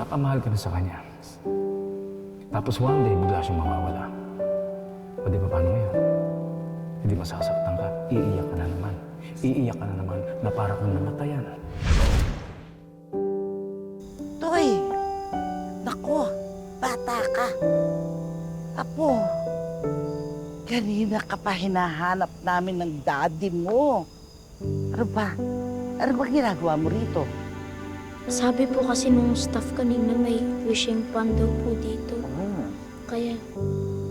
Nagpakamahal ka na sa kanya. Tapos one day, bigla siyang mawawala. O di ba paano ngayon? Hindi masasaktan ka, iiyak ka na naman. Iiyak ka na naman na para kang namatayan. Toy! Naku, bata ka. Apo, kanina ka pa hinahanap namin ng daddy mo. Ano ba? Ano ba ginagawa mo rito? Sabi po kasi nung staff kanina may wishing pan daw po dito. Kaya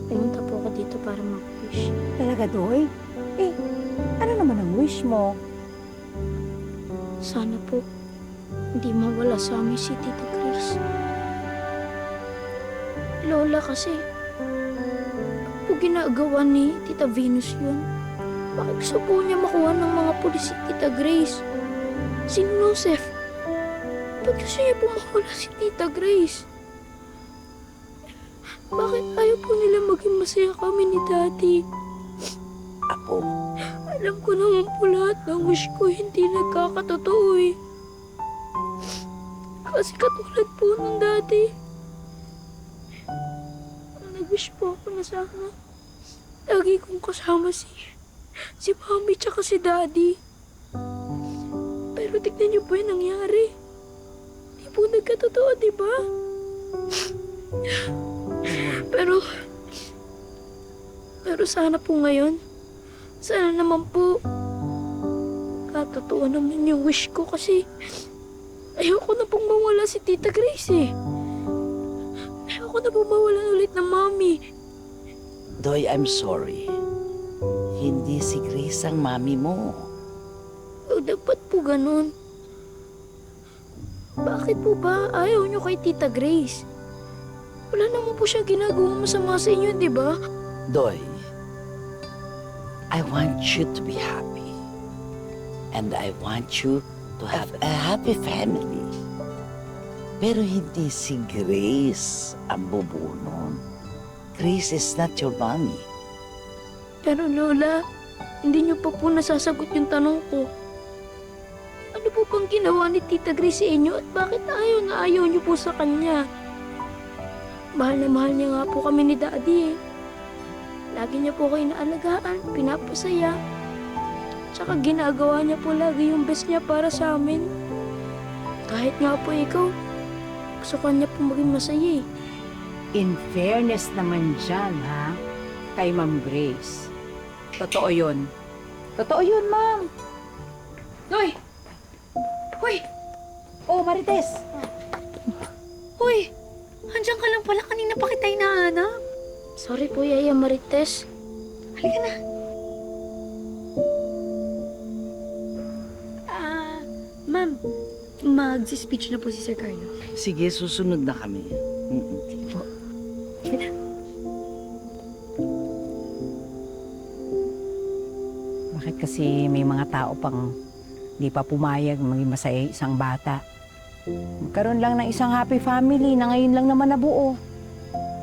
pumunta po ako dito para mag-wish. Talaga, Doy? Eh, ano naman ang wish mo? Sana po hindi mawala sa amin si Tita Grace. Lola kasi, po ginagawa ni Tita Venus yun. Bakit gusto po niya makuha ng mga pulis si Tita Grace? Si Joseph. Bakit gusto niya po makuha si Tita Grace? Bakit ayaw po nila maging masaya kami ni Daddy? Apo, Alam ko naman po lahat ng wish ko hindi nagkakatotoo eh. Kasi katulad po ng Daddy. Nag-wish po ako na sana lagi kong kasama si Mami tsaka si Daddy. Pero tignan niyo po yung nangyari. Di po nagkatotoo, di ba? Pero sana po ngayon, sana naman po katotoo naman yung wish ko kasi ayoko na pong mawala si Tita Grace eh. Ayoko na pong mawalan ulit ng Mami. Doy, I'm sorry. Hindi si Grace ang mami mo. O dapat po ganun. Bakit po ba ayaw niyo kay Tita Grace? Wala naman po siya ginagawa masama sa inyo, di ba? Doy, I want you to be happy. And I want you to have a happy family. Pero hindi si Grace ang bubunol. Grace is not your mommy. Pero Lola, hindi niyo pa po nasasagot yung tanong ko. Ano po bang ginawa ni Tita Grace sa inyo at bakit ayaw na ayaw niyo po sa kanya? Mahal na mahal niya nga po kami ni Daddy eh. Lagi niya po kayo inaalagaan, pinapasaya. Tsaka ginagawa niya po lagi yung best niya para sa amin. Kahit nga po ikaw, gusto ka niya po maging masaya eh. In fairness naman dyan, ha? Kay Ma'am Grace. Totoo yun. Totoo yun, Ma'am. Doy! Hoy! Oh, Marites! Hoy! Andiyan ka lang pala. Kanina pa kita hinahanap. Sorry po, Yaya Marites. Halika na. Ma'am. Mag-speech na po si Sir Carlo. Sige, susunod na kami. Sige po. Halika na. Bakit kasi may mga tao pang di pa pumayag maging masaya isang bata? Magkaroon lang ng isang happy family na ngayon lang naman nabuo.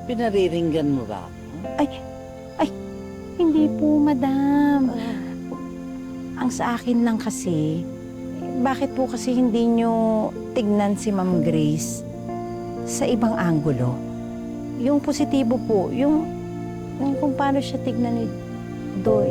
Pinariringgan mo ba ako? Hindi po, madam. Ang sa akin lang kasi, bakit po kasi hindi nyo tignan si Ma'am Grace sa ibang anggulo? Yung positibo po, yung kung paano siya tignan ni Doy.